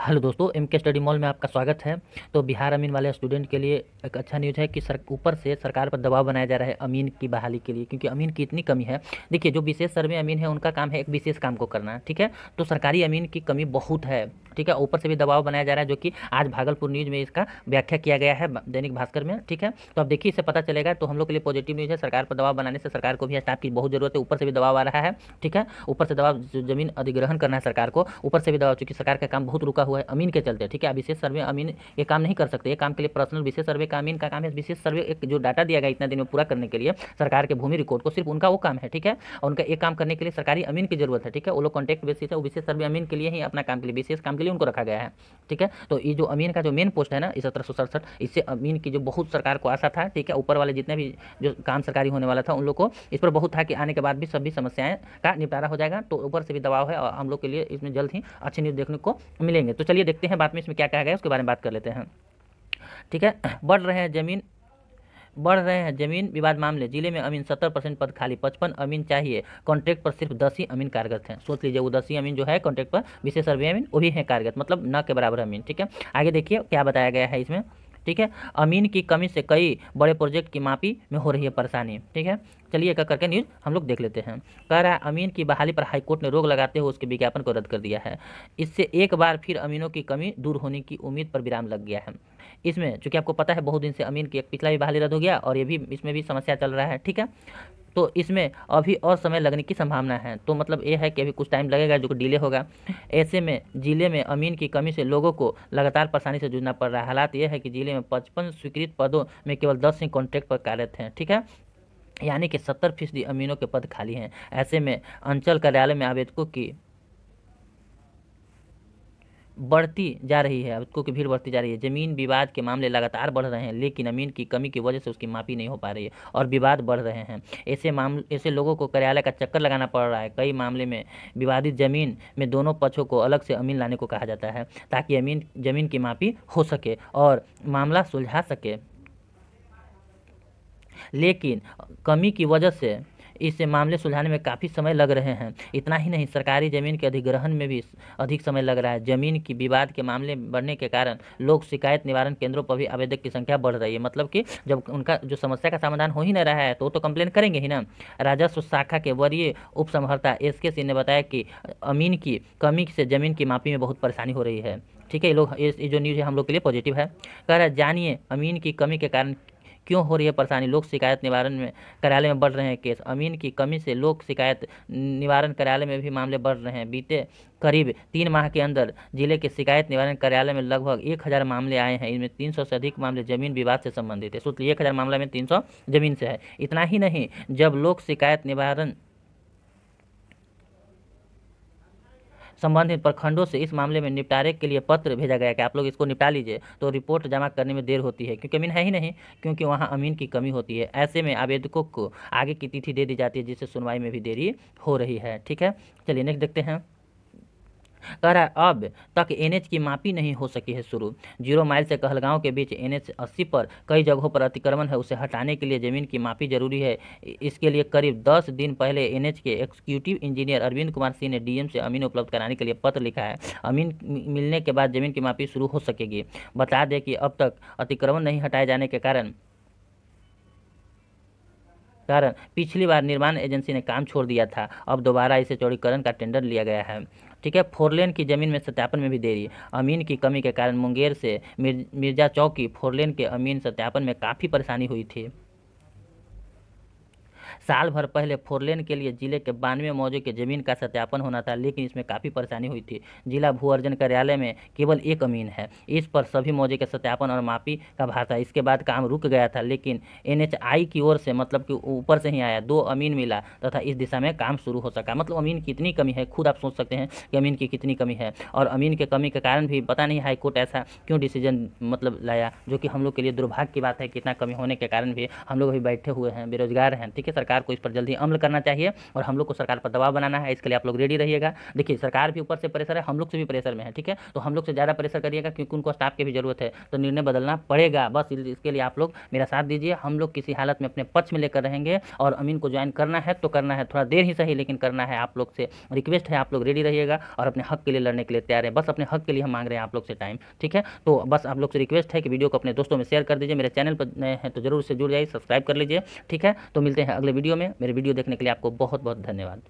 Hello दोस्तों, M के study mall में आपका स्वागत है। तो बिहार अमीन वाले स्टूडेंट के लिए एक अच्छा न्यूज़ है कि ऊपर से सरकार पर दबाव बनाया जा रहा है अमीन की बहाली के लिए, क्योंकि अमीन की इतनी कमी है। देखिए, जो विशेष सर्वे अमीन है उनका काम है एक विशेष काम को करना, ठीक है। तो सरकारी अमीन की कमी बहुत है, ठीक है। ऊपर से भी दबाव बनाया जा रहा है, जो कि आज भागलपुर न्यूज़ में इसका व्याख्या किया गया है, दैनिक भास्कर में, ठीक है। तो अब देखिए, इससे पता चलेगा। तो हम लोग के लिए पॉजिटिव न्यूज़ है। सरकार पर दबाव बनाने से सरकार को भी स्टाफ की बहुत जरूरत है। ऊपर से भी दबाव आ रहा है, ठीक है। ऊपर से दबाव, जमीन अधिग्रहण करना है सरकार को, ऊपर से भी दबाव, चूंकि सरकार का काम बहुत रुका हुआ है अमीन के चलते, ठीक है। विशेष सर्वे अमीन ये काम नहीं कर सकते। ये काम के लिए पर्सनल विशेष सर्वे का अमीन का काम है। विशेष सर्वे एक जो डाटा दिया गया इतना दिन में पूरा करने के लिए सरकार के भूमि रिकॉर्ड को, सिर्फ उनका वो काम है, ठीक है। और उनका एक काम करने के लिए सरकारी अमीन की जरूरत है, ठीक है। वो लोग कॉन्टैक्ट बेसिस है, वो विशेष सर्वे अमीन के लिए ही अपना काम के लिए, विशेष काम के लिए उनको रखा गया है, ठीक है। तो ये जो अमीन का जो मेन पोस्ट है ना, इस 1767, इससे अमीन की जो बहुत सरकार को आशा था, ठीक है। ऊपर वाले जितने भी जो काम सरकारी होने वाला था उन लोग को इस पर बहुत था कि आने के बाद भी सभी समस्याएं का निपटारा हो जाएगा। तो ऊपर से भी दबाव है और हम लोग के लिए इसमें जल्द ही अच्छी न्यूज़ देखने को मिलेंगे। तो चलिए देखते हैं बाद में इसमें क्या कहा गया है, उसके बारे में बात कर लेते हैं, ठीक है। बढ़ रहे हैं जमीन विवाद मामले। जिले में अमीन 70% पद खाली, 55 अमीन चाहिए। कॉन्ट्रैक्ट पर सिर्फ 10 ही अमीन कार्यरत हैं। सोच लीजिए, वो 10 ही अमीन जो है कॉन्ट्रैक्ट पर विशेष सर्वे अमीन वही है कार्यरत, मतलब न के बराबर अमीन, ठीक है। आगे देखिए क्या बताया गया है इसमें, ठीक है। अमीन की कमी से कई बड़े प्रोजेक्ट की मापी में हो रही है परेशानी, ठीक है। चलिए एक करके न्यूज़ हम लोग देख लेते हैं। कह रहा है अमीन की बहाली पर हाईकोर्ट ने रोक लगाते हुए उसके विज्ञापन को रद्द कर दिया है। इससे एक बार फिर अमीनों की कमी दूर होने की उम्मीद पर विराम लग गया है। इसमें चूंकि आपको पता है बहुत दिन से अमीन की एक पिछला भी बहाली रद्द हो गया और ये भी, इसमें भी समस्या चल रहा है, ठीक है। तो इसमें अभी और समय लगने की संभावना है। तो मतलब ये है कि अभी कुछ टाइम लगेगा, जो कि डिले होगा। ऐसे में जिले में अमीन की कमी से लोगों को लगातार परेशानी से जूझना पड़ रहा है। हालात ये है कि जिले में 55 स्वीकृत पदों में केवल 10 ही कॉन्ट्रैक्ट पर कार्यरत हैं, ठीक है। यानी कि 70% अमीनों के पद खाली हैं। ऐसे में अंचल कार्यालय में आवेदकों की बढ़ती जा रही है, आवेदकों की भीड़ बढ़ती जा रही है। जमीन विवाद के मामले लगातार बढ़ रहे हैं, लेकिन अमीन की कमी की वजह से उसकी मापी नहीं हो पा रही है और विवाद बढ़ रहे हैं। ऐसे लोगों को कार्यालय का चक्कर लगाना पड़ रहा है। कई मामले में विवादित जमीन में दोनों पक्षों को अलग से अमीन लाने को कहा जाता है, ताकि जमीन की मापी हो सके और मामला सुलझा सके। लेकिन कमी की वजह से इस मामले सुलझाने में काफ़ी समय लग रहे हैं। इतना ही नहीं, सरकारी ज़मीन के अधिग्रहण में भी अधिक समय लग रहा है। ज़मीन की विवाद के मामले बढ़ने के कारण लोक शिकायत निवारण केंद्रों पर भी आवेदक की संख्या बढ़ रही है। मतलब कि जब उनका जो समस्या का समाधान हो ही नहीं रहा है तो वो तो कंप्लेन करेंगे ही ना। राजस्व शाखा के वरीय उप समहर्ता SK सिंह ने बताया कि अमीन की कमी से ज़मीन की मापी में बहुत परेशानी हो रही है, ठीक है। ये जो न्यूज़ है हम लोग के लिए पॉजिटिव है। कह रहा है जानिए अमीन की कमी के कारण क्यों हो रही है परेशानी। लोक शिकायत निवारण में कार्यालय में बढ़ रहे हैं केस। अमीन की कमी से लोक शिकायत निवारण कार्यालय में भी मामले बढ़ रहे हैं। बीते करीब 3 माह के अंदर जिले के शिकायत निवारण कार्यालय में लगभग 1000 मामले आए हैं। इनमें 300 से अधिक मामले जमीन विवाद से संबंधित है। सोच लीजिए, 1000 मामला में 300 जमीन से है। इतना ही नहीं, जब लोक शिकायत निवारण संबंधित प्रखंडों से इस मामले में निपटारे के लिए पत्र भेजा गया कि आप लोग इसको निपटा लीजिए, तो रिपोर्ट जमा करने में देर होती है, क्योंकि अमीन है ही नहीं, क्योंकि वहाँ अमीन की कमी होती है। ऐसे में आवेदकों को आगे की तिथि दे दी जाती है, जिससे सुनवाई में भी देरी हो रही है, ठीक है। चलिए नेक्स्ट देखते हैं। कह रहा है अब तक NH की मापी नहीं हो सकी है शुरू। 0 माइल से कहलगांव के बीच NH 80 पर कई जगहों पर अतिक्रमण है, उसे हटाने के लिए जमीन की मापी जरूरी है। इसके लिए करीब 10 दिन पहले NH के एग्जीक्यूटिव इंजीनियर अरविंद कुमार सिंह ने DM से अमीन उपलब्ध कराने के लिए पत्र लिखा है। अमीन मिलने के बाद जमीन की मापी शुरू हो सकेगी। बता दें कि अब तक अतिक्रमण नहीं हटाए जाने के कारण पिछली बार निर्माण एजेंसी ने काम छोड़ दिया था। अब दोबारा इसे चौड़ीकरण का टेंडर लिया गया है, ठीक है। 4 लेन की जमीन में सत्यापन में भी देरी। अमीन की कमी के कारण मुंगेर से मिर्जा चौक की 4 लेन के अमीन सत्यापन में काफ़ी परेशानी हुई थी। साल भर पहले 4 लेन के लिए जिले के 92 मौजे के जमीन का सत्यापन होना था, लेकिन इसमें काफ़ी परेशानी हुई थी। जिला भू अर्जन कार्यालय में केवल 1 अमीन है। इस पर सभी मौजे के सत्यापन और मापी का भार था। इसके बाद काम रुक गया था, लेकिन NHI की ओर से, मतलब कि ऊपर से ही आया, 2 अमीन मिला तथा इस दिशा में काम शुरू हो सका। मतलब अमीन की इतनी कमी है, खुद आप सोच सकते हैं कि अमीन की कितनी कमी है। और अमीन के कमी के कारण भी पता नहीं हाईकोर्ट ऐसा क्यों डिसीजन मतलब लाया, जो कि हम लोग के लिए दुर्भाग्य की बात है। कितना कमी होने के कारण भी हम लोग अभी बैठे हुए हैं, बेरोजगार हैं, ठीक है। सरकार सरकार को इस पर जल्दी अमल करना चाहिए और हम लोग को सरकार पर दबाव बनाना है। इसके लिए आप लोग रेडी रहिएगा। देखिए सरकार भी ऊपर से प्रेशर है, हम लोग से भी प्रेशर में है, ठीक है। तो हम लोग से ज़्यादा प्रेशर करिएगा क्योंकि उनको स्टाफ की भी जरूरत है, तो निर्णय बदलना पड़ेगा। बस इसके लिए आप लोग मेरा साथ दीजिए। हम लोग किसी हालत में अपने पक्ष में लेकर रहेंगे और अमीन को ज्वाइन करना है तो करना है, थोड़ा देर ही सही लेकिन करना है। आप लोग से रिक्वेस्ट है, आप लोग रेडी रहिएगा और अपने हक के लिए लड़ने के लिए तैयार है। बस अपने हक के लिए हम मांग रहे हैं आप लोग से टाइम, ठीक है। तो बस आप लोग से रिक्वेस्ट है कि वीडियो को अपने दोस्तों में शेयर कर दीजिए। मेरे चैनल पर नए हैं तो जरूर से जुड़ जाइए, सब्सक्राइब कर लीजिए, ठीक है। तो मिलते हैं अगले वीडियो में। मेरे वीडियो देखने के लिए आपको बहुत बहुत धन्यवाद।